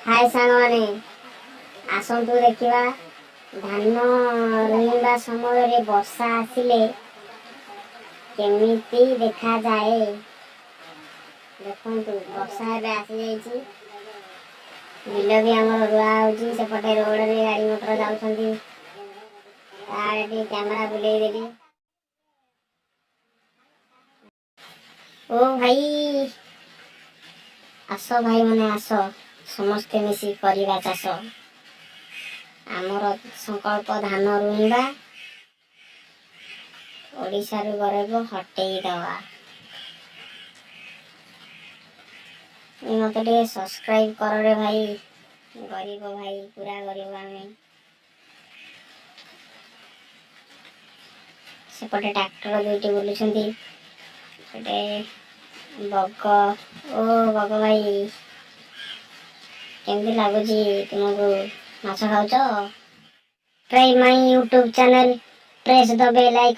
हाय सांगने आसतु देखा धान रोइबा समय वर्षा आसिले केमिति देखा जाए। देखु वर्षा एबे आसी जाइछि, बिल भी आमर रुआ होछि। सेपटे रोड रे गाड़ी मोटर जाउछन्ती। आडे कैमरा बुलेई देली। ओ भाई आस, भाई माने आस, समस्ते मिसी करिबा चाष। आमर संकल्प धान रोइबा, ओडिशा रु गरीब हटेई दवा। मत सब्सक्राइब कर रे भाई, गरीब भाई पूरा गरीब आमे। सेपटे ट्रैक्टर दुईटी बुलुछन्ती। बग, ओ बग भाई केमती लगुची तुमको माछ खाउछ? Try my YouTube channel, press the bell icon.